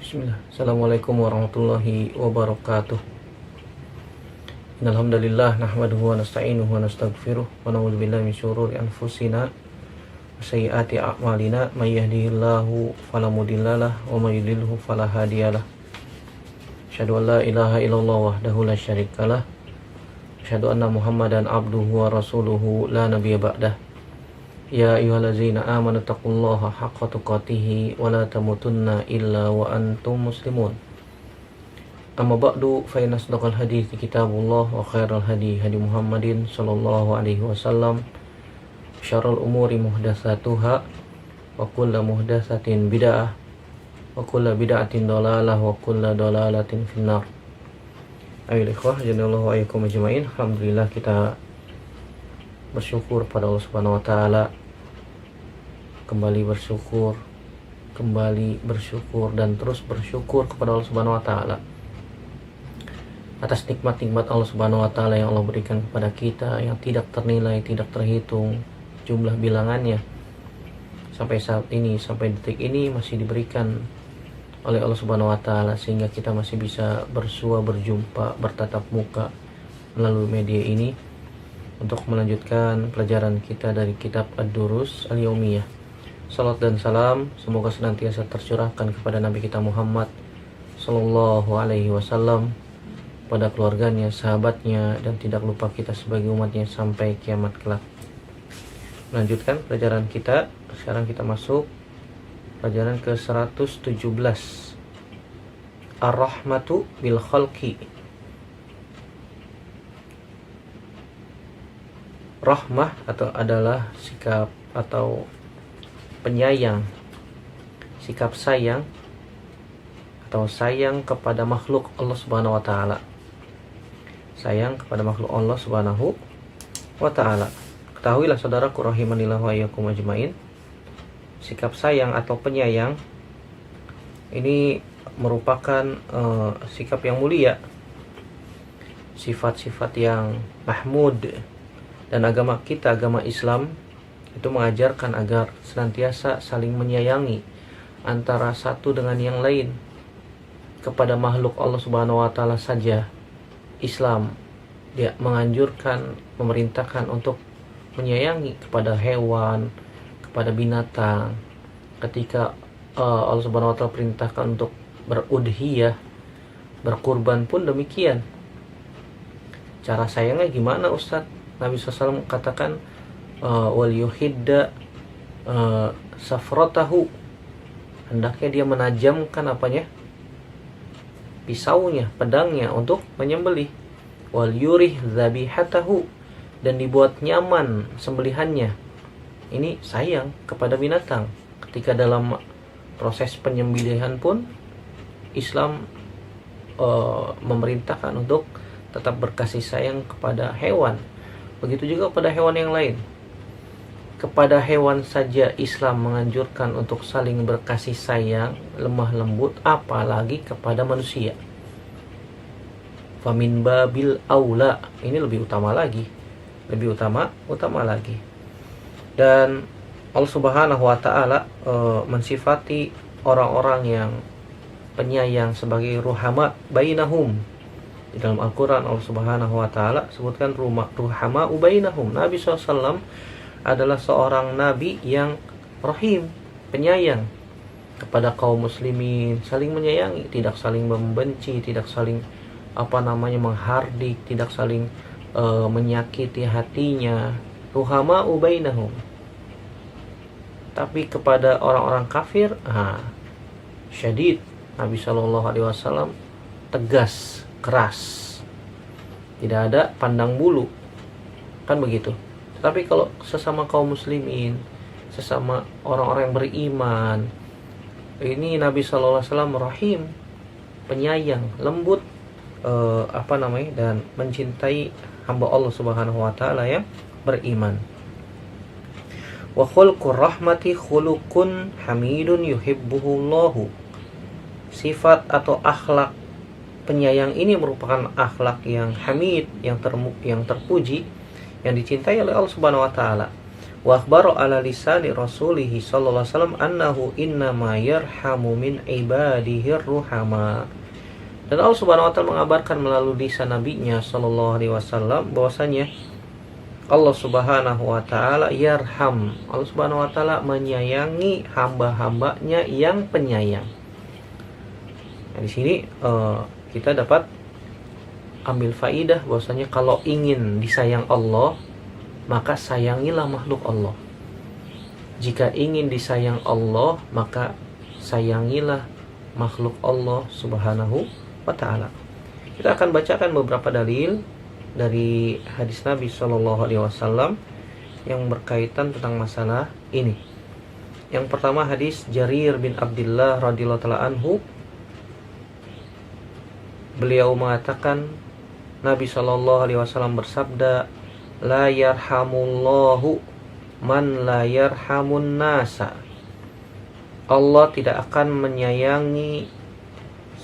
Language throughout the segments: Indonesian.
Bismillah. Assalamualaikum warahmatullahi wabarakatuh. Innalhamdalillah nahmaduhu wa nasta'inuhu wa nastaghfiruh wa na'udzubillahi min syururi anfusina wa sayyiati a'malina may yahdihillahu fala mudhillalah wa may yudhlilhu fala hadiyalah. Asyhadu an la ilaha illallah wahdahu la syarikalah. Asyhadu anna Muhammadan abduhu wa rasuluhu la nabiyya ba'dah. Ya ayyuhallazina amanu taqullaha haqqa tuqatih wa la tamutunna illa wa antum muslimun. Amma ba'du fa inna asdaqal hadithi kitabullah wa khairal hadi hadi Muhammadin sallallahu alaihi wasallam. Syarrul umuri muhdatsatuha wa kullu muhdatsatin bid'ah wa kullu bid'atin dhalalah wa kullu dhalalatin finnar. Ayyuhal ikhwah janallahu ayyakum ajmain. Alhamdulillah kita bersyukur pada Allah Subhanahu wa taala, kembali bersyukur dan terus bersyukur kepada Allah Subhanahu wa taala atas nikmat-nikmat Allah Subhanahu wa taala yang Allah berikan kepada kita, yang tidak ternilai, tidak terhitung jumlah bilangannya. Sampai saat ini, sampai detik ini masih diberikan oleh Allah Subhanahu wa taala sehingga kita masih bisa bersua, berjumpa, bertatap muka melalui media ini untuk melanjutkan pelajaran kita dari kitab Ad-Durus Al-Yaumiyah. Salat dan salam semoga senantiasa tercurahkan kepada Nabi kita Muhammad sallallahu alaihi wasallam, pada keluarganya, sahabatnya, dan tidak lupa kita sebagai umatnya sampai kiamat kelak. Melanjutkan pelajaran kita. Sekarang kita masuk pelajaran ke 117, Ar-Rahmatu bil Khalqi. Rahmah atau adalah sikap atau penyayang, sikap sayang atau sayang kepada makhluk Allah Subhanahu wa taala. Sayang kepada makhluk Allah Subhanahu wa taala. Ketahuilah saudaraku rahimanillah wa iyyakum ajmain, sikap sayang atau penyayang ini merupakan sikap yang mulia, sifat-sifat yang mahmud. Dan agama kita, agama Islam, itu mengajarkan agar senantiasa saling menyayangi antara satu dengan yang lain. Kepada makhluk Allah Subhanahu wa taala saja Islam dia menganjurkan, memerintahkan untuk menyayangi kepada hewan, kepada binatang. Ketika Allah Subhanahu wa taala perintahkan untuk berudhiyah, berkurban pun demikian. Cara sayangnya gimana, Ustaz? Nabi SAW katakan wal yuhidda safratahu, hendaknya dia menajamkan apanya, pisaunya, pedangnya untuk menyembelih. Wal yurih dzabihatahu, dan dibuat nyaman sembelihannya. Ini sayang kepada binatang. Ketika dalam proses penyembelihan pun Islam memerintahkan untuk tetap berkasih sayang kepada hewan. Begitu juga pada hewan yang lain. Kepada hewan saja Islam menganjurkan untuk saling berkasih sayang, lemah lembut, apalagi kepada manusia. Famin babil aula, ini lebih utama lagi. Dan Allah Subhanahu wa taala mensifati orang-orang yang penyayang sebagai ruhama bainahum. Di dalam Al-Quran Allah Subhanahu wa ta'ala sebutkan ruhama ubainahum. Nabi SAW adalah seorang nabi yang rahim, penyayang kepada kaum muslimin, saling menyayangi, tidak saling membenci, tidak saling menghardik, tidak saling menyakiti hatinya. Ruhama ubainahum. Tapi kepada orang-orang kafir, syadid. Nabi SAW tegas, keras, tidak ada pandang bulu, kan begitu. Tapi kalau sesama kaum muslimin, sesama orang-orang yang beriman, ini Nabi SAW rahim, penyayang, lembut, dan mencintai hamba Allah Subhanahu wa taala yang beriman. Wa khulqur rahmati khuluqun hamidun yuhibbuhullahu. Sifat atau akhlak penyayang ini merupakan akhlak yang hamid, yang terpuji, yang dicintai oleh Allah Subhanahu wa taala. wa akhbara ala lisani rasulih sallallahu alaihi wasallam annahu innama yarhamu min ibadihi ruhama. Dan Allah Subhanahu wa taala mengabarkan melalui lisan nabinya sallallahu alaihi wasallam bahwasanya Allah Subhanahu wa taala yarham. Allah Subhanahu wa taala menyayangi hamba-hambanya yang penyayang. Nah, di sini kita dapat ambil faidah bahwasanya kalau ingin disayang Allah, maka sayangilah makhluk Allah. Jika ingin disayang Allah, maka sayangilah makhluk Allah Subhanahu wa ta'ala. Kita akan bacakan beberapa dalil dari hadis Nabi Shallallahu Alaihi Wasallam yang berkaitan tentang masalah ini. Yang pertama hadis Jarir bin Abdullah radhiyallahu taala anhu. Beliau mengatakan Nabi Shallallahu Alaihi Wasallam bersabda, la yarhamullahu man la yarhamun nasa. Allah tidak akan menyayangi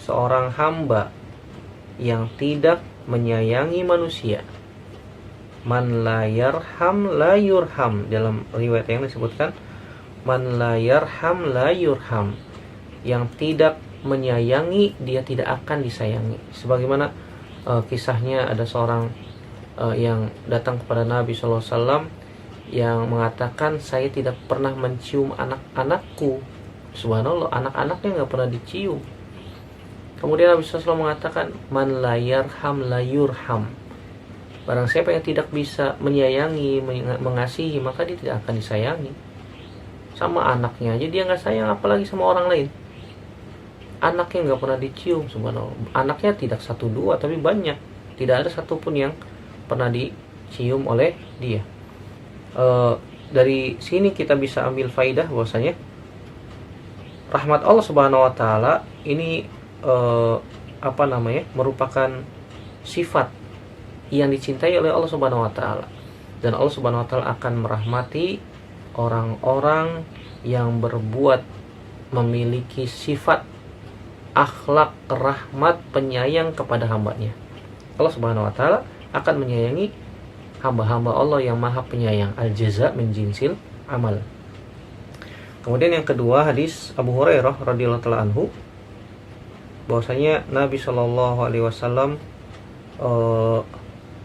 seorang hamba yang tidak menyayangi manusia. Man la yarham la yurham. Dalam riwayat yang disebutkan man la yarham la yurham. Yang tidak menyayangi, dia tidak akan disayangi. Sebagaimana kisahnya ada seorang yang datang kepada Nabi SAW yang mengatakan, saya tidak pernah mencium anak-anakku. Subhanallah, anak-anaknya nggak pernah dicium. Kemudian Nabi SAW mengatakan, man la yarham la yurham. Barang siapa yang tidak bisa menyayangi, mengasihi, maka dia tidak akan disayangi. Sama anaknya aja dia nggak sayang, apalagi sama orang lain. Anaknya nggak pernah dicium, subhanallah. Anaknya tidak satu dua, tapi banyak. Tidak ada satupun yang pernah dicium oleh dia. Dari sini kita bisa ambil faidah bahwasanya rahmat Allah Subhanahu wa taala ini merupakan sifat yang dicintai oleh Allah Subhanahu wa taala. Dan Allah Subhanahu wa taala akan merahmati orang-orang yang berbuat memiliki sifat akhlak rahmat penyayang kepada hambanya. Allah Subhanahu wa taala akan menyayangi hamba-hamba Allah yang maha penyayang. Al-jaza min jinsil amal. Kemudian yang kedua hadis Abu Hurairah radhiyallahu taala anhu, bahwasanya Nabi Shallallahu alaihi wasallam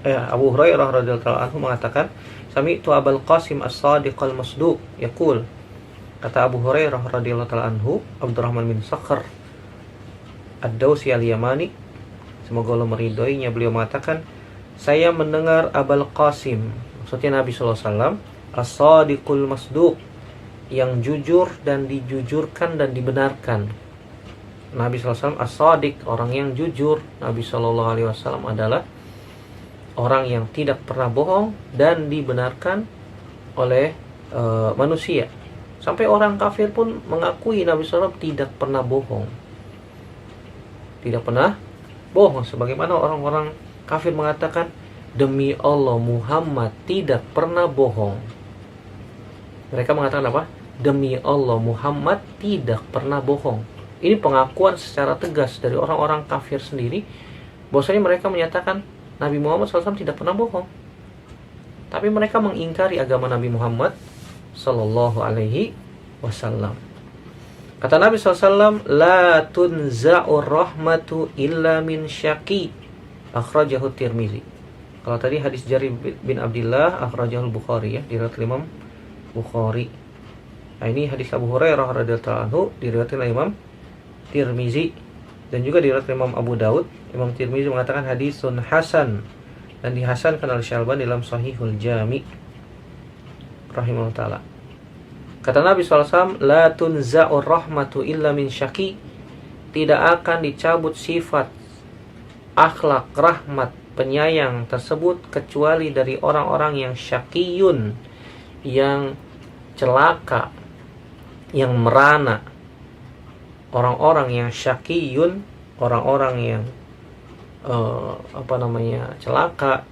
Abu Hurairah radhiyallahu taala anhu mengatakan, sami'tu Abul Qasim As-Shadiq Al-Masduq yaqul. Kata Abu Hurairah radhiyallahu taala anhu, Abdurrahman bin Sakhr Ad-Dawsi Al-Yamani, semoga Allah meridhoinya, beliau mengatakan, saya mendengar Abul Qasim, maksudnya Nabi sallallahu alaihi wasallam, As-Shadiqul Masduq, yang jujur dan dijujurkan dan dibenarkan. Nabi sallallahu alaihi wasallam As-Shadiq, orang yang jujur. Nabi sallallahu alaihi wasallam adalah orang yang tidak pernah bohong dan dibenarkan oleh manusia. Sampai orang kafir pun mengakui Nabi sallallahu alaihi wasallam tidak pernah bohong. Tidak pernah bohong, sebagaimana orang-orang kafir mengatakan, demi Allah Muhammad tidak pernah bohong. Mereka mengatakan apa? Demi Allah Muhammad tidak pernah bohong. Ini pengakuan secara tegas dari orang-orang kafir sendiri, bahwasanya mereka menyatakan Nabi Muhammad SAW tidak pernah bohong. Tapi mereka mengingkari agama Nabi Muhammad Sallallahu Alaihi Wasallam. Kata Nabi SAW, la tunza'ur rahmatu illa min syaqi, akhrajahu Tirmizi. Kalau tadi hadis Jarir bin Abdullah, akhrajahu Bukhari, ya, diriwayatkan Imam Bukhari. Nah, ini hadis Abu Hurairah radhiyallahu anhu diriwayatkan oleh Imam Tirmizi dan juga diriwayatkan Imam Abu Daud. Imam Tirmizi mengatakan hadisun hasan dan dihasankan oleh Syalban dalam Sahihul Jami rahimahullah taala. Kata Nabi SAW, la tunza'ur rahmatu illa min syaqi, tidak akan dicabut sifat akhlak rahmat penyayang tersebut kecuali dari orang-orang yang syaqiyun, yang celaka, yang merana. Orang-orang yang syaqiyun, orang-orang yang celaka,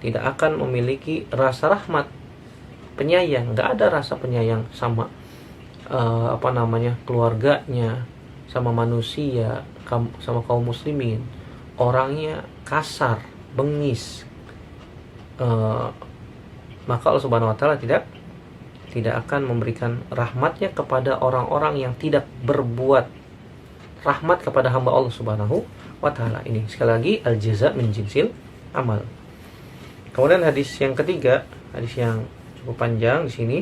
tidak akan memiliki rasa rahmat penyayang. Nggak ada rasa penyayang sama keluarganya, sama manusia, sama kaum muslimin. Orangnya kasar, bengis, maka Allah Subhanahu wa taala tidak tidak akan memberikan rahmatnya kepada orang-orang yang tidak berbuat rahmat kepada hamba Allah Subhanahu wa taala. Ini sekali lagi al-jaza min jinsil amal. Kemudian hadis yang ketiga, hadis yang cukup panjang di sini,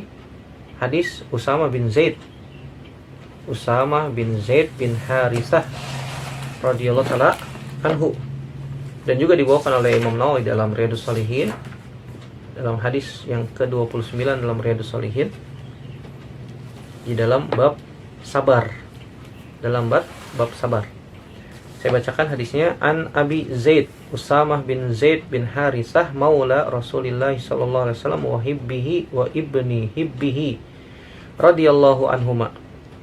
hadis Usama bin Zaid bin Harithah radhiyallahu taala anhu, dan juga dibawakan oleh Imam Nawawi dalam Riyadhus Shalihin, dalam hadis yang ke-29 dalam Riyadhus Shalihin, di dalam bab sabar, dalam bab sabar. Saya bacakan hadisnya. An Abi Zaid Usamah bin Zaid bin Harithah maula Rasulillah sallallahu alaihi wasallam wa hibbihi wa ibni hibbihi radhiyallahu anhuma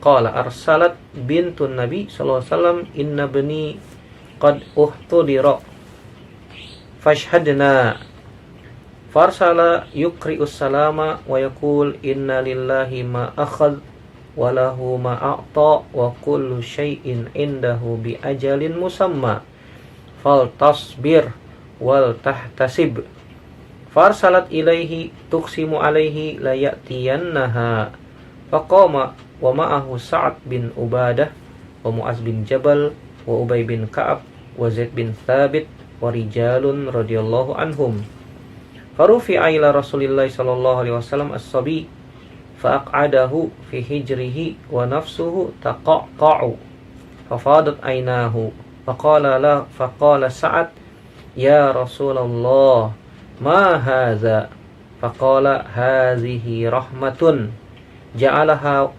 qala arsalat bintun nabi sallallahu alaihi wasallam inna bani qad uhtudira fashhadna farsala yuqri'us salama wa yaqul inna lillahi ma akhadh walahu ma'a'ta wa kullu syai'in indahu bi ajalin musamma fal tasbir wal tahtasib. Farsalat ilaihi tuqsimu alaihi la ya'tiyannaha faqama wa ma'ahu Sa'ad bin Ubadah wa Mu'az bin Jabal wa Ubay bin Ka'ab wa Zaid bin Thabit wa rijalun radhiyallahu anhum. Farufi'a ila Rasulillah sallallahu alaihi wasallam as-sabi fa'aq'adahu fi hijrihi wa nafsuhu taqaqqa'u fafadat aynahu faqala Sa'ad ya Rasulullah ma hadza faqala hadhihi rahmatun ja'alaha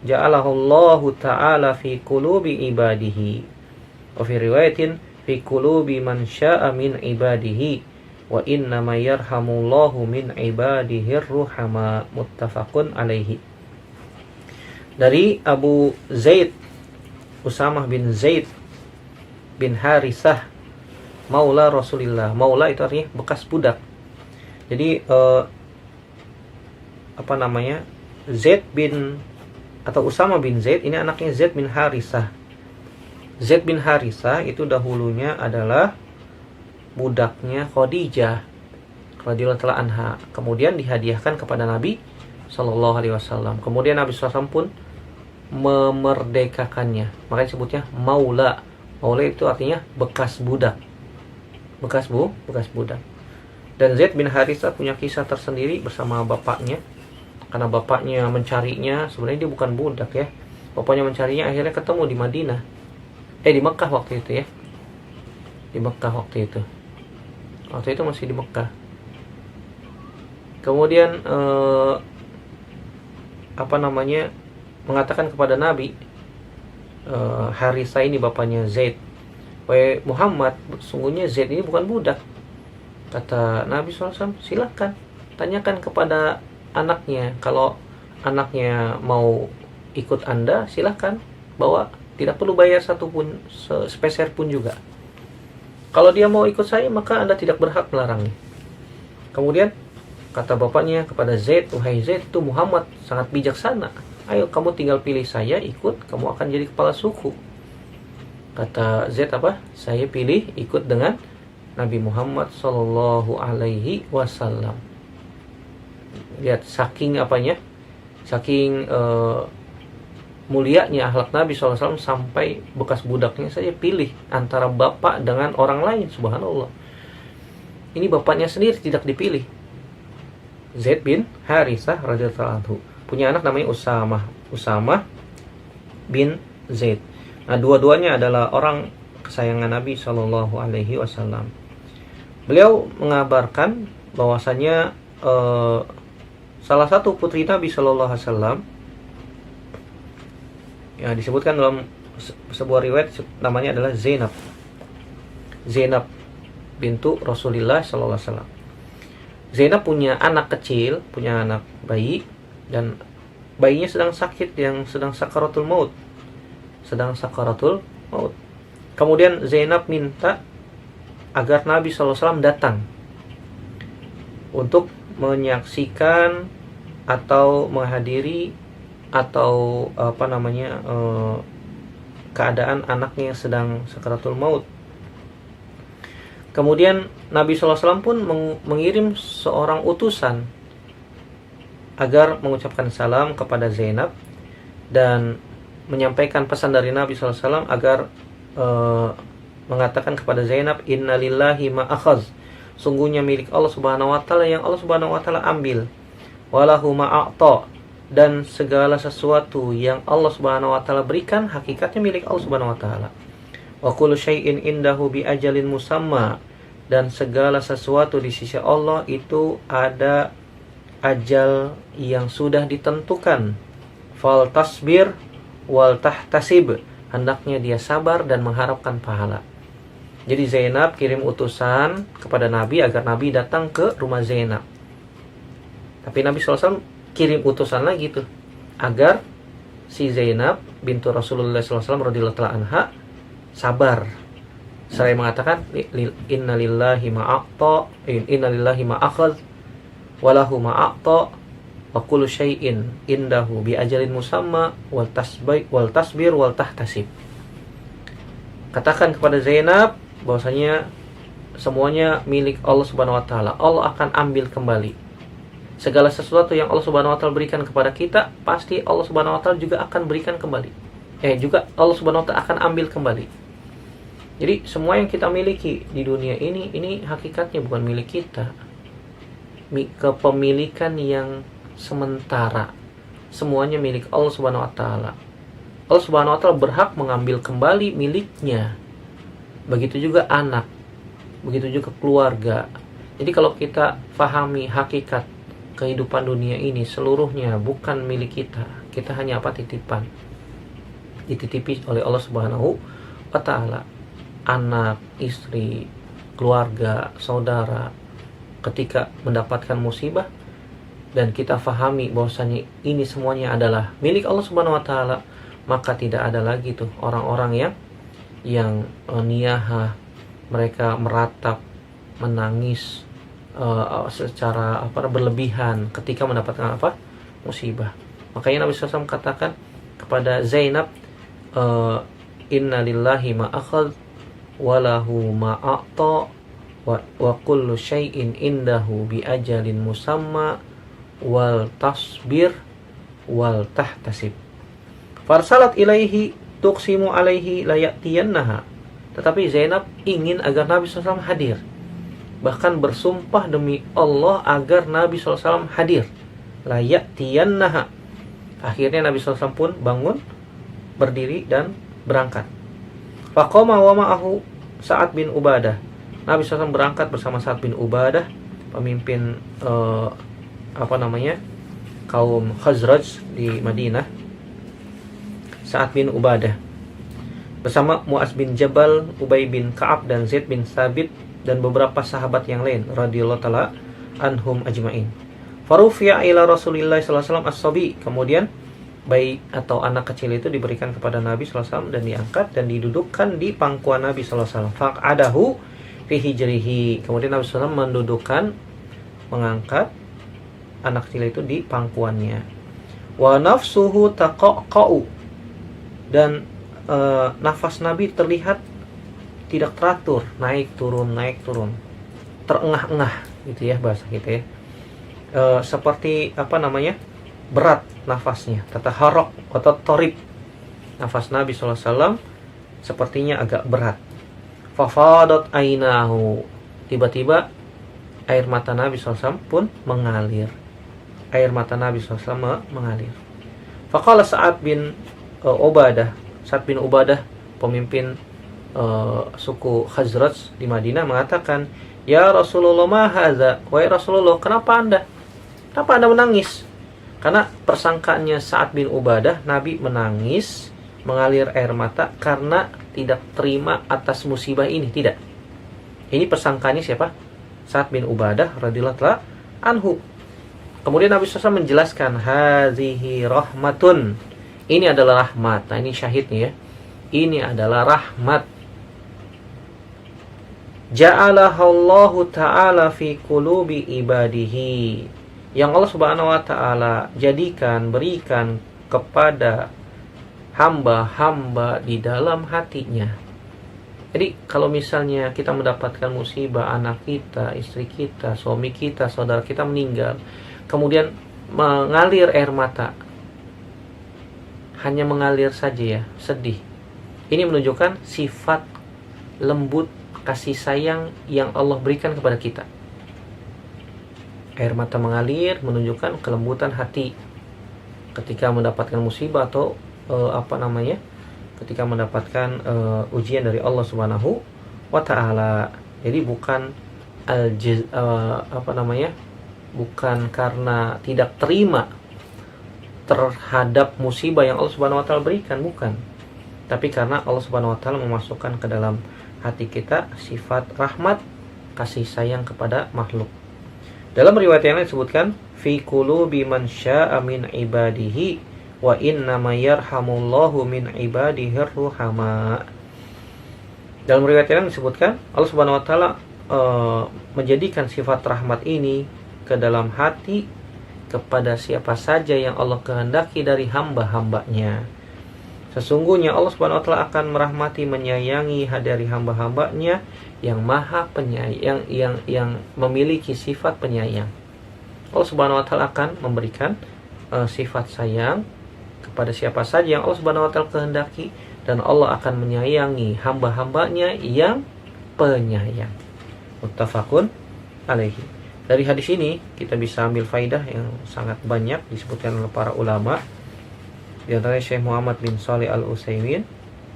Allahu ta'ala fi qulubi ibadihi wa fi riwayatin fi qulubi man sya'a min ibadihi wa innama yarhamullahu min ibadihi ruhama muttafaqun alaihi. Dari Abu Zaid Usamah bin Zaid bin Harithah maula Rasulillah. Maula itu artinya bekas budak. Jadi Zaid bin atau Usamah bin Zaid ini anaknya Zaid bin Harithah. Zaid bin Harithah itu dahulunya adalah budaknya Khadijah radhiyallahu taala anha. Kemudian dihadiahkan kepada Nabi sallallahu alaihi wasallam. Kemudian Nabi SAW pun memerdekakannya. Makanya disebutnya maula. Maula itu artinya bekas budak. Bekas budak. Dan Zaid bin Harithah punya kisah tersendiri bersama bapaknya. Karena bapaknya mencarinya, sebenarnya dia bukan budak ya. Bapaknya mencarinya, akhirnya ketemu di Madinah. Di Mekah waktu itu ya. Di Mekah waktu itu. Waktu itu masih di Mekah. Kemudian mengatakan kepada Nabi, Harithah ini bapaknya Zaid, wahai Muhammad, sungguhnya Zaid ini bukan budak. Kata Nabi SAW, silakan tanyakan kepada anaknya. Kalau anaknya mau ikut Anda, silakan bawa, tidak perlu bayar satupun sepeser pun juga. Kalau dia mau ikut saya, maka Anda tidak berhak melarangnya. Kemudian kata bapaknya kepada Zaid, wahai Zaid, itu Muhammad sangat bijaksana. Ayo kamu tinggal pilih saya, ikut, kamu akan jadi kepala suku. Kata Zaid apa? Saya pilih ikut dengan Nabi Muhammad sallallahu alaihi wasallam. Lihat saking saking mulianya akhlak Nabi SAW sampai bekas budaknya saja pilih antara bapak dengan orang lain. Subhanallah. Ini bapaknya sendiri tidak dipilih. Zaid bin Harithah radhiyallahu anhu punya anak namanya Usamah bin Zaid. Nah, dua-duanya adalah orang kesayangan Nabi Shallallahu Alaihi Wasallam. Beliau mengabarkan bahwasanya salah satu putri Nabi Shallallahu Alaihi Wasallam, ya disebutkan dalam sebuah riwayat namanya adalah Zainab bintu Rasulullah Shallallahu Alaihi Wasallam. Zainab punya anak kecil, punya anak bayi, dan bayinya sedang sakit, yang sedang sakaratul maut. Kemudian Zainab minta agar Nabi SAW datang untuk menyaksikan atau menghadiri atau keadaan anaknya yang sedang sakaratul maut. Kemudian Nabi SAW pun mengirim seorang utusan agar mengucapkan salam kepada Zainab dan menyampaikan pesan dari Nabi SAW agar mengatakan kepada Zainab, innalillahi ma akhaz, sungguhnya milik Allah Subhanahu wa taala yang Allah Subhanahu wa taala ambil, walahu ma a'ta, dan segala sesuatu yang Allah Subhanahu wa taala berikan hakikatnya milik Allah Subhanahu wa taala. Wa kullu syai'in indahu bi ajalin musamma, dan segala sesuatu di sisi Allah itu ada ajal yang sudah ditentukan. Fal tasbir wal tahtasib, hendaknya dia sabar dan mengharapkan pahala. Jadi Zainab kirim utusan kepada Nabi agar Nabi datang ke rumah Zainab. Tapi Nabi SAW kirim utusan lagi tuh agar si Zainab bintu Rasulullah SAW radhiyallahu ta'ala anha sabar. Seraya mengatakan innalillahi ma'a'ta, innalillahi ma'akhadh, walahu ma'a'ta, wa kullu syai'in indahu bi ajalin musamma, wal tasbir wal tahtasib. Katakan kepada Zainab bahwasanya semuanya milik Allah Subhanahu wa taala. Allah akan ambil kembali segala sesuatu yang Allah Subhanahu wa taala berikan kepada kita, pasti Allah Subhanahu wa taala juga akan berikan kembali. Juga Allah Subhanahu wa taala akan ambil kembali. Jadi semua yang kita miliki di dunia ini hakikatnya bukan milik kita. Kepemilikan yang sementara. Semuanya milik Allah Subhanahu wa taala. Allah Subhanahu wa taala berhak mengambil kembali miliknya. Begitu juga anak, begitu juga keluarga. Jadi kalau kita pahami hakikat kehidupan dunia ini seluruhnya bukan milik kita. Kita hanya titipan. Dititipi oleh Allah Subhanahu wa taala. Anak, istri, keluarga, saudara, ketika mendapatkan musibah dan kita fahami bahwasanya ini semuanya adalah milik Allah Subhanahu wa taala, maka tidak ada lagi tuh orang-orang yang niyahah, mereka meratap, menangis secara berlebihan ketika mendapatkan musibah. Makanya Nabi SAW katakan kepada Zainab, inna lillahi ma akhadh walahu ma a'ta wa kullu syai'in indahu bi ajalin musamma wal tasbir wal tahtasib. Farsalat ilaihi tuqsimu alaihi layatiyannaha. Tetapi Zainab ingin agar Nabi SAW hadir. Bahkan bersumpah demi Allah agar Nabi SAW hadir. Layatiyannaha. Akhirnya Nabi SAW pun bangun, berdiri dan berangkat. Faqama wa ma'ahu Sa'ad bin Ubadah. Nabi SAW berangkat bersama Sa'ad bin Ubadah, pemimpin kaum Khazraj di Madinah. Sa'ad bin Ubadah bersama Mu'az bin Jabal, Ubay bin Ka'ab dan Zaid bin Thabit dan beberapa sahabat yang lain radhiyallahu ta'ala anhum ajma'in. Farufiya ila Rasulillah sallallahu alaihi wasallam as-sabi, kemudian bayi atau anak kecil itu diberikan kepada Nabi sallallahu alaihi wasallam dan diangkat dan didudukkan di pangkuan Nabi sallallahu alaihi wasallam. Faq'adahu fi hijrihi, kemudian Nabi sallallahu alaihi wasallam mendudukkan, mengangkat anak kecil itu di pangkuannya. Wa nafsuhu taqaqa'u, dan nafas Nabi terlihat tidak teratur, naik turun, terengah-engah gitu ya bahasa kita ya. Seperti berat nafasnya, tataharrak atau torib. Nafas Nabi SAW sepertinya agak berat. Fafadat ainahu, tiba-tiba air mata Nabi SAW pun mengalir. Air mata Nabi SAW mengalir. Faqala Sa'ad bin Ubadah, pemimpin suku Khazraj di Madinah, mengatakan, ya Rasulullah, ma hadza, wahai Rasulullah, kenapa anda menangis? Karena persangkaannya Sa'ad bin Ubadah, Nabi menangis, mengalir air mata karena tidak terima atas musibah ini. Tidak, ini persangkaannya siapa? Sa'ad bin Ubadah radhiyallahu ta'ala anhu. Kemudian Nabi SAW menjelaskan, hazihi rahmatun, ini adalah rahmat. Nah, ini syahidnya ya. Ini adalah rahmat. Ja'alahallahu ta'ala fi qulubi ibadihi, yang Allah Subhanahu wa ta'ala berikan kepada hamba-hamba di dalam hatinya. Jadi kalau misalnya kita mendapatkan musibah, anak kita, istri kita, suami kita, saudara kita meninggal, kemudian mengalir air mata, hanya mengalir saja ya, sedih. Ini menunjukkan sifat lembut kasih sayang yang Allah berikan kepada kita. Air mata mengalir menunjukkan kelembutan hati ketika mendapatkan musibah atau ketika mendapatkan ujian dari Allah Subhanahu wa taala. Jadi bukan bukan karena tidak terima terhadap musibah yang Allah Subhanahu wa taala berikan, bukan. Tapi karena Allah Subhanahu wa taala memasukkan ke dalam hati kita sifat rahmat, kasih sayang kepada makhluk. Dalam riwayat yang lain disebutkan fi qulubi man syaa'a min ibadihi wa inna ma yarhamullahu min ibadihi ruhama. Dalam riwayat yang lain disebutkan Allah Subhanahu wa taala menjadikan sifat rahmat ini ke dalam hati kepada siapa saja yang Allah kehendaki dari hamba-hambanya. Sesungguhnya Allah Subhanahu wa taala akan merahmati, menyayangi dari hamba-hambanya yang maha penyayang, yang memiliki sifat penyayang. Allah Subhanahu wa taala akan memberikan sifat sayang kepada siapa saja yang Allah Subhanahu wa taala kehendaki, dan Allah akan menyayangi hamba-hambanya yang penyayang. Muttafaqun alaihi. Dari hadis ini kita bisa ambil faidah yang sangat banyak disebutkan oleh para ulama. Di antaranya Syekh Muhammad bin Shalih Al-Utsaimin,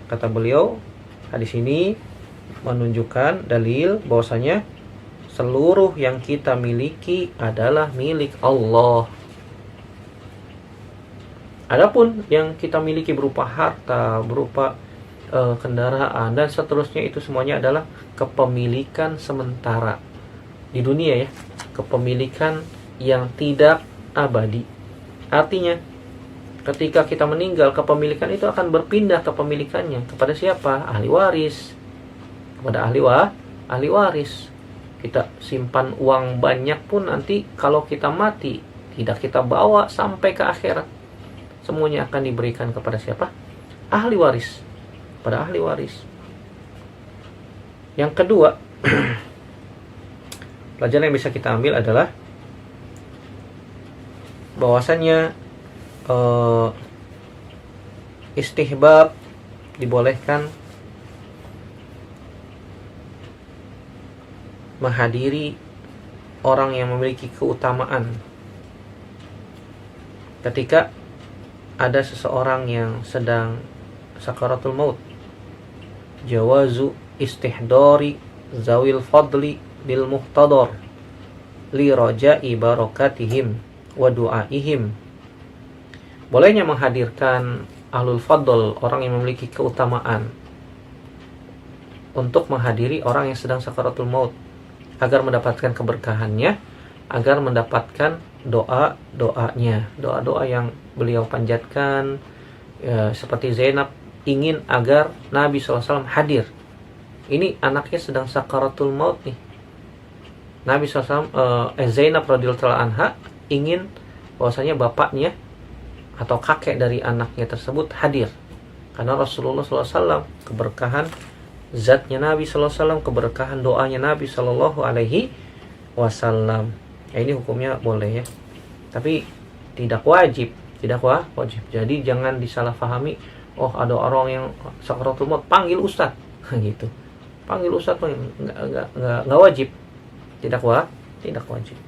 kata beliau, hadis ini menunjukkan dalil bahwasanya seluruh yang kita miliki adalah milik Allah. Adapun yang kita miliki berupa harta, berupa kendaraan dan seterusnya, itu semuanya adalah kepemilikan sementara di dunia ya, kepemilikan yang tidak abadi. Artinya ketika kita meninggal, kepemilikan itu akan berpindah kepemilikannya kepada siapa? Ahli waris. Kepada ahli waris. Kita simpan uang banyak pun nanti kalau kita mati tidak kita bawa sampai ke akhirat. Semuanya akan diberikan kepada siapa? Ahli waris. Pada ahli waris. Yang kedua, pelajaran yang bisa kita ambil adalah bahwasannya istihbab, dibolehkan menghadiri orang yang memiliki keutamaan ketika ada seseorang yang sedang sakaratul maut. Jawazu istihdari zawil fadli bil muhtadar li raja'i barakatihim wa du'aihim. Bolehnya menghadirkan ahlul fadl, orang yang memiliki keutamaan, untuk menghadiri orang yang sedang sakaratul maut agar mendapatkan keberkahannya, agar mendapatkan doa-doanya, doa-doa yang beliau panjatkan ya, seperti Zainab ingin agar Nabi SAW hadir. Ini anaknya sedang sakaratul maut nih. Nabi SAW, Zainab radhiyallahu anha ingin bahwasanya bapaknya atau kakek dari anaknya tersebut hadir, karena Rasulullah SAW, keberkahan zatnya Nabi SAW, keberkahan doanya Nabi SAW. Ini hukumnya boleh ya, tapi tidak wajib, wajib. Jadi jangan disalahpahami. Oh, ada orang yang sakaratul maut, panggil ustaz, gitu. Panggil ustaz, nggak wajib, tidak wajib.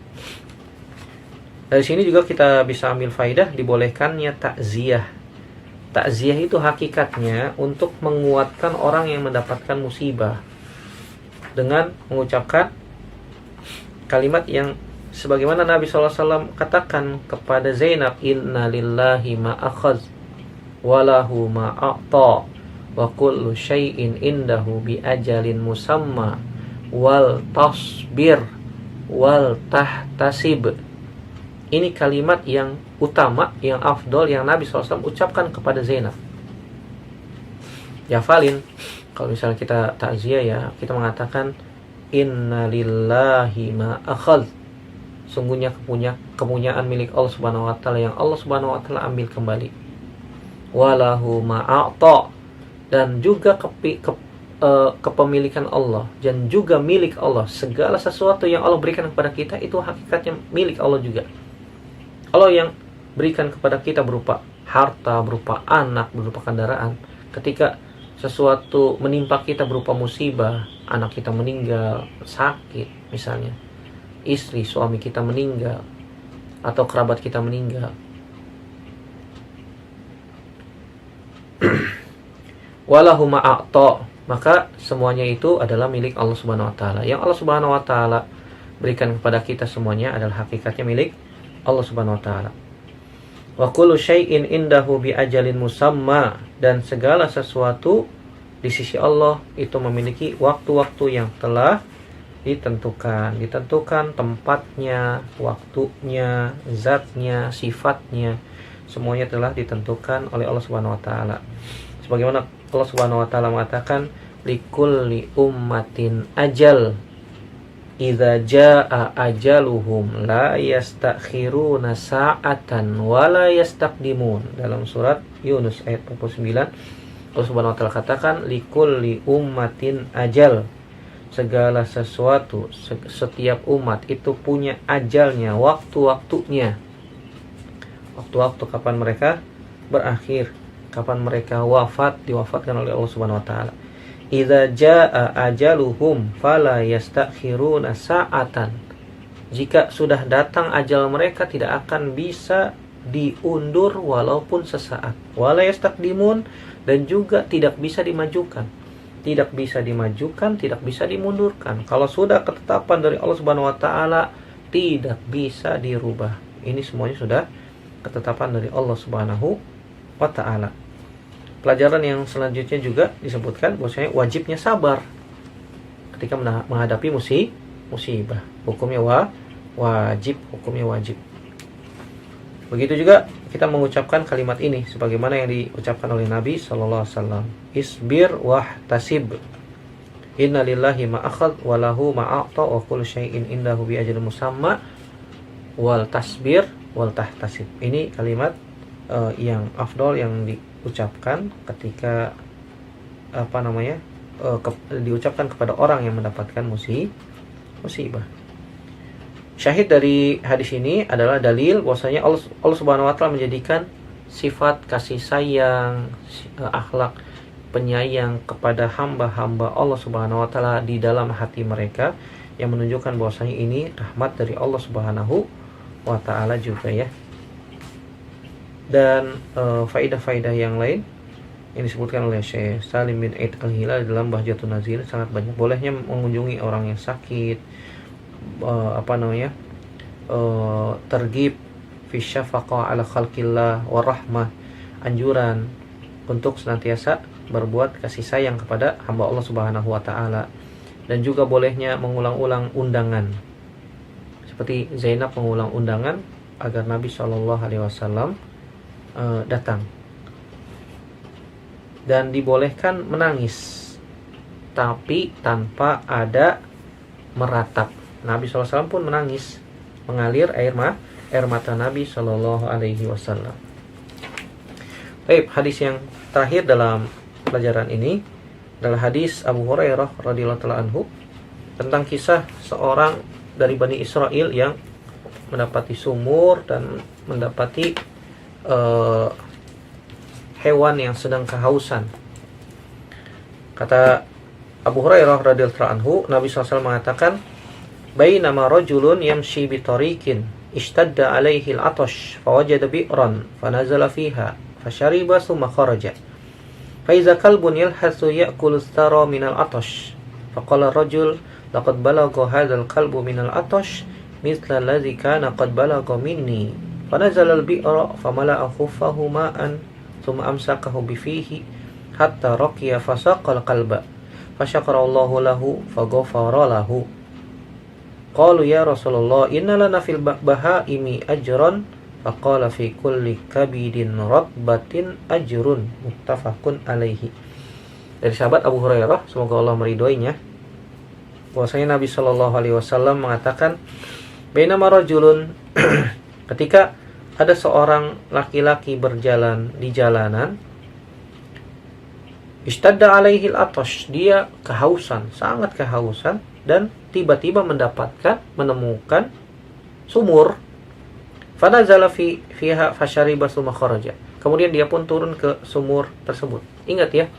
Dari sini juga kita bisa ambil faidah dibolehkannya takziah. Takziah itu hakikatnya untuk menguatkan orang yang mendapatkan musibah dengan mengucapkan kalimat yang sebagaimana Nabi SAW katakan kepada Zainab, inna lillahi ma akhaz walahu ma a'ta wa kullu syai'in indahu bi ajalin musamma wal tasbir wal tahtasib. Ini kalimat yang utama, yang afdol, yang Nabi SAW ucapkan kepada Zainab. Yafalin, kalau misalnya kita takziah ya, kita mengatakan inna lillahi ma akhadh. Sungguhnya kepunyaan milik Allah Subhanahu wa taala yang Allah Subhanahu wa taala ambil kembali. Walahu ma a'ta, dan juga kepemilikan Allah, dan juga milik Allah. Segala sesuatu yang Allah berikan kepada kita itu hakikatnya milik Allah juga. Allah yang berikan kepada kita berupa harta, berupa anak, berupa kendaraan. Ketika sesuatu menimpa kita berupa musibah, anak kita meninggal, sakit misalnya, istri, suami kita meninggal, atau kerabat kita meninggal, walahu ma'a'ta, maka semuanya itu adalah milik Allah Subhanahu wa taala. Yang Allah Subhanahu wa taala berikan kepada kita semuanya adalah hakikatnya milik Allah Subhanahu wa taala. Wa kullu syai'in indahu bi ajalin musamma, dan segala sesuatu di sisi Allah itu memiliki waktu-waktu yang telah ditentukan tempatnya, waktunya, zatnya, sifatnya, semuanya telah ditentukan oleh Allah Subhanahu wa taala. Sebagaimana Allah Subhanahu wa taala mengatakan, likulli ummatin ajal, idza jaa ajaluhum la yastakhiruna sa'atan wa la yastaqdimun. Dalam surat Yunus ayat 49, Allah Subhanahu wa taala katakan, likulli ummatin ajal, segala sesuatu, setiap umat itu punya ajalnya, waktu-waktunya. Waktu-waktu kapan mereka berakhir, kapan mereka wafat, diwafatkan oleh Allah Subhanahu wa taala. Idza jaa ajaluhum fala yastakhiruna sa'atan. Jika sudah datang ajal mereka, tidak akan bisa diundur walaupun sesaat. Wala yastaqdimun, dan juga tidak bisa dimajukan. Tidak bisa dimajukan, tidak bisa dimundurkan. Kalau sudah ketetapan dari Allah Subhanahu wa taala, tidak bisa dirubah. Ini semuanya sudah ketetapan dari Allah Subhanahu wa taala. Pelajaran yang selanjutnya juga disebutkan bahwasanya wajibnya sabar ketika menghadapi musibah. Hukumnya wajib, hukumnya wajib. Begitu juga kita mengucapkan kalimat ini sebagaimana yang diucapkan oleh Nabi sallallahu alaihi wasallam. Isbir wahtasib. Inna lillahi ma akhadh wa lahu ma a'ta wa kullu syai'in indahu bi ajalin musamma wal tasbir wal tahtasib. Ini kalimat yang afdol yang diucapkan ketika diucapkan kepada orang yang mendapatkan musibah. Syahid dari hadis ini adalah dalil bahwasanya Allah Subhanahu wa taala menjadikan sifat kasih sayang, akhlak penyayang kepada hamba-hamba Allah Subhanahu wa taala di dalam hati mereka, yang menunjukkan bahwasanya ini rahmat dari Allah Subhanahu wa taala juga ya. Dan faidah-faidah yang lain yang disebutkan oleh Syekh Salim bin Aid Al-Hilal dalam Bahjatun Nazir sangat banyak. Bolehnya mengunjungi orang yang sakit, tergib fi syafaqah ala khalqillah wa rahmah, anjuran untuk senantiasa berbuat kasih sayang kepada hamba Allah Subhanahu wa taala. Dan juga bolehnya mengulang-ulang undangan, seperti Zainab mengulang undangan agar Nabi Shallallahu alaihi wasallam datang. Dan dibolehkan menangis tapi tanpa ada meratap. Nabi SAW pun menangis, mengalir air mata Nabi Shallallahu alaihi wasallam. Baik, hadis yang terakhir dalam pelajaran ini adalah hadis Abu Hurairah radhiyallahu taala anhu tentang kisah seorang dari Bani Israel yang mendapati sumur dan mendapati hewan yang sedang kehausan. Kata Abu Hurairah radhiyallahu anhu, Nabi SAW mengatakan, bainama rajulun yamshi bi tariqin ishtadda alaihi al-'atash fawajada bi'ran fanazala fiha fashariba thumma kharaja fa idza kalbun yalhasu ya'kulu ath-thara min al-'atash faqala ar-rajul laqad balagha hadha al-kalbu min al-'atash mithla alladhi kana qad balagha minni fanazala al-bi'ra famala'a khuffahu ma'an thumma amsakahu bi fihi hatta raqiya fasaqa al-qalba fashakara Allahu lahu faghafara lahu. Qalu ya Rasulullah inna lana fil bahaimi ajran faqala fi kulli kabidin ratbatin ajrun muttafaqun alaihi. Dari sahabat Abu Hurairah, semoga Allah meridhoinya, bahwasanya Nabi Shallallahu alaihi wasallam mengatakan, bainama rajulun ketika ada seorang laki-laki berjalan di jalanan, ishtadda alaihi al-'atash, dia kehausan, sangat kehausan, dan tiba-tiba menemukan sumur. Fanazala fiha fashariba summa kharaja. Kemudian dia pun turun ke sumur tersebut. Ingat ya,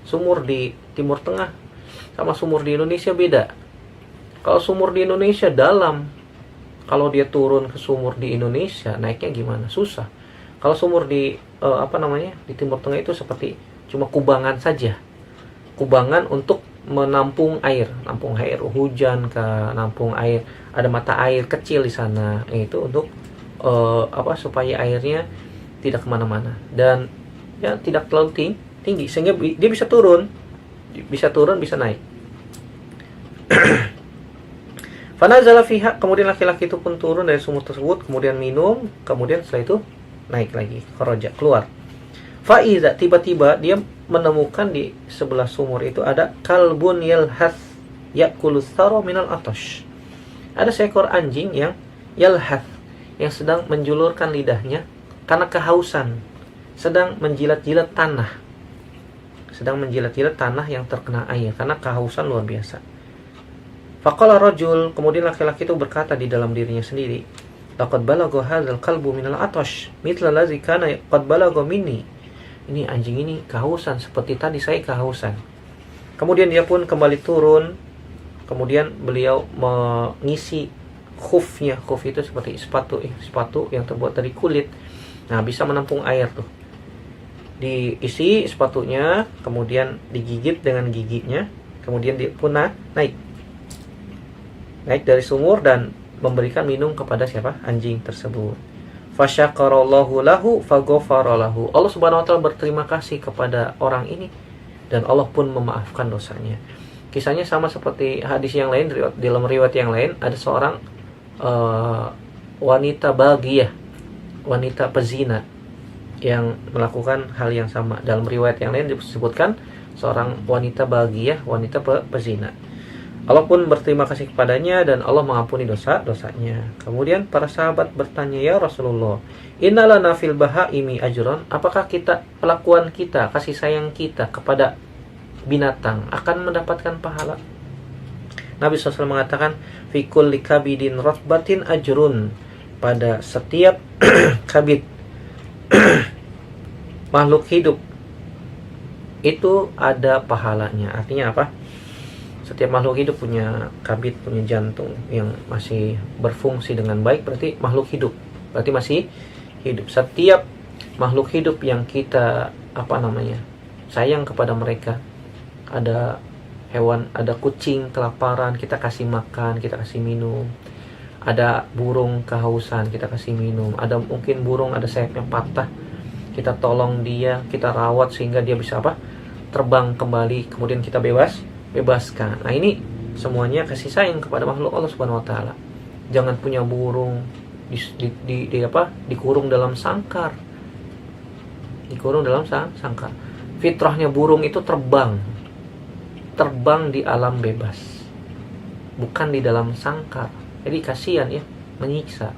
sumur di Timur Tengah sama sumur di Indonesia beda. Kalau sumur di Indonesia dalam, kalau dia turun ke sumur di Indonesia naiknya gimana? Susah. Kalau sumur di di Timur Tengah itu seperti cuma kubangan saja. Kubangan untuk menampung air, nampung air hujan nampung air, ada mata air kecil di sana. Itu untuk supaya airnya tidak kemana-mana dan ya tidak terlalu tinggi sehingga dia bisa turun, bisa naik. Fanazala fiha, kemudian laki-laki itu pun turun dari sumur tersebut, kemudian minum, kemudian setelah itu naik lagi, kharaja, keluar. Faiza, tiba-tiba dia menemukan di sebelah sumur itu ada kalbun yalhath yakulu thara minal atash. Ada seekor anjing yang yalhath, yang sedang menjulurkan lidahnya karena kehausan, sedang menjilat-jilat tanah yang terkena air karena kehausan luar biasa. Faqala rajul, kemudian laki-laki itu berkata di dalam dirinya sendiri, laqad balagha hadzal qalbu minal atash mithla allazi kana qad balagha minni. Ini anjing ini kehausan seperti tadi saya kehausan. Kemudian dia pun kembali turun. Kemudian beliau mengisi khufnya. Khuf itu seperti sepatu yang terbuat dari kulit. Nah, bisa menampung air tuh. Diisi sepatunya, kemudian digigit dengan giginya, kemudian dia pun naik dari sumur dan memberikan minum kepada siapa? Anjing tersebut. Fasyakarallahu lahu faghafara lahu. Allah Subhanahu wa taala berterima kasih kepada orang ini dan Allah pun memaafkan dosanya. Kisahnya sama seperti hadis yang lain, dalam riwayat yang lain ada seorang wanita bagiyah, wanita pezina yang melakukan hal yang sama. Dalam riwayat yang lain disebutkan seorang wanita bagiyah, wanita pezina. Allah pun berterima kasih kepadanya dan Allah mengampuni dosa-dosanya. Kemudian para sahabat bertanya, ya Rasulullah, innalana fil bahaimi ajron. Apakah pelakuan kita, kasih sayang kita kepada binatang akan mendapatkan pahala? Nabi SAW mengatakan, fi kulli kabidin ratbatin ajrun. Pada setiap kabid makhluk hidup itu ada pahalanya. Artinya apa? Setiap makhluk hidup punya kabid, punya jantung yang masih berfungsi dengan baik, berarti makhluk hidup, berarti masih hidup. Setiap makhluk hidup yang kita sayang kepada mereka, ada hewan, ada kucing kelaparan, kita kasih makan, kita kasih minum. Ada burung kehausan, kita kasih minum. Ada mungkin burung ada sayapnya patah, kita tolong dia, kita rawat sehingga dia bisa terbang kembali, kemudian kita bebaskan. Nah, ini semuanya kasih sayang kepada makhluk Allah Subhanahu wa taala. Jangan punya burung dikurung dalam sangkar. Dikurung dalam sangkar. Fitrahnya burung itu terbang di alam bebas, bukan di dalam sangkar. Jadi kasihan ya, menyiksa,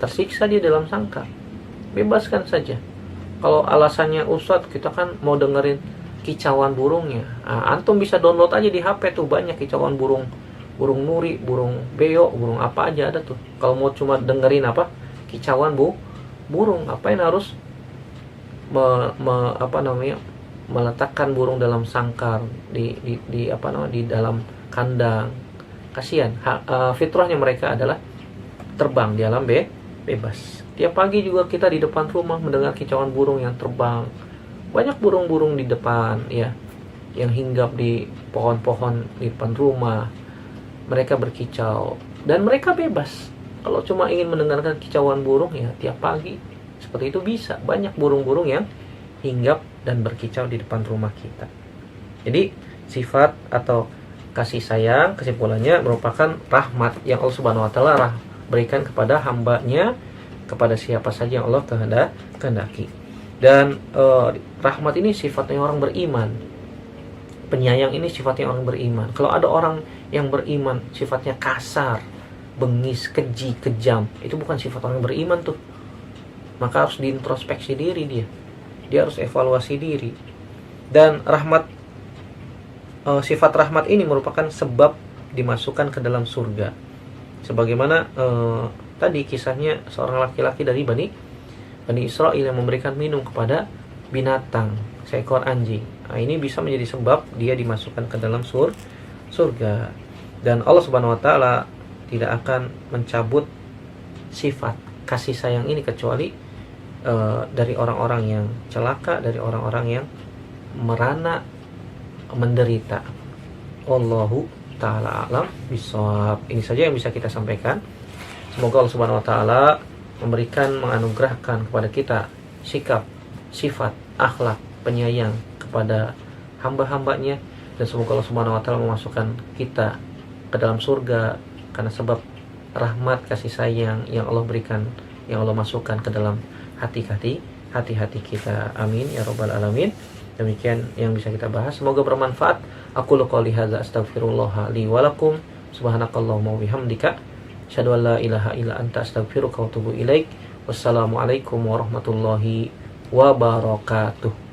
tersiksa dia dalam sangkar. Bebaskan saja. Kalau alasannya Ustadz, kita kan mau dengerin kicauan burungnya. Antum bisa download aja di HP tuh, banyak kicauan burung nuri, burung beo, burung apa aja ada tuh. Kalau mau cuma dengerin kicauan burung, apain harus meletakkan burung dalam sangkar di dalam kandang. Kasihan. Fitrahnya mereka adalah terbang di alam bebas. Tiap pagi juga kita di depan rumah mendengar kicauan burung yang terbang. Banyak burung-burung di depan ya, yang hinggap di pohon-pohon di depan rumah. Mereka berkicau dan mereka bebas. Kalau cuma ingin mendengarkan kicauan burung ya tiap pagi seperti itu bisa. Banyak burung-burung yang hinggap dan berkicau di depan rumah kita. Jadi sifat atau kasih sayang kesimpulannya merupakan rahmat yang Allah Subhanahu wa taala berikan kepada hambanya, kepada siapa saja yang Allah kehendaki. Dan rahmat ini sifatnya orang beriman. Penyayang ini sifatnya orang beriman. Kalau ada orang yang beriman sifatnya kasar, bengis, keji, kejam, itu bukan sifat orang beriman tuh. Maka harus diintrospeksi diri dia. Dia harus evaluasi diri. Dan sifat rahmat ini merupakan sebab dimasukkan ke dalam surga. Sebagaimana tadi kisahnya seorang laki-laki dari Bani Israel yang memberikan minum kepada binatang, seekor anjing. Nah, ini bisa menjadi sebab dia dimasukkan ke dalam surga. Dan Allah Subhanahu wa taala tidak akan mencabut sifat kasih sayang ini kecuali dari orang-orang yang celaka, dari orang-orang yang merana, menderita. Allahu ta'ala alam bisawab. Ini saja yang bisa kita sampaikan. Semoga Allah Subhanahu wa taala menganugerahkan kepada kita sikap, sifat, akhlak penyayang kepada hamba-hambanya, dan semoga Allah Subhanahu wa taala memasukkan kita ke dalam surga karena sebab rahmat kasih sayang yang Allah berikan, yang Allah masukkan ke dalam hati-hati kita. Amin ya rabbal alamin. Demikian yang bisa kita bahas, semoga bermanfaat. Aku qouli hadza astaghfirullah li wa lakum. Subhanakallahumma wa bihamdika asyhadu an la ilaha illa anta astaghfiruka wa atubu ilaik. Wassalamualaikum warahmatullahi wabarakatuh.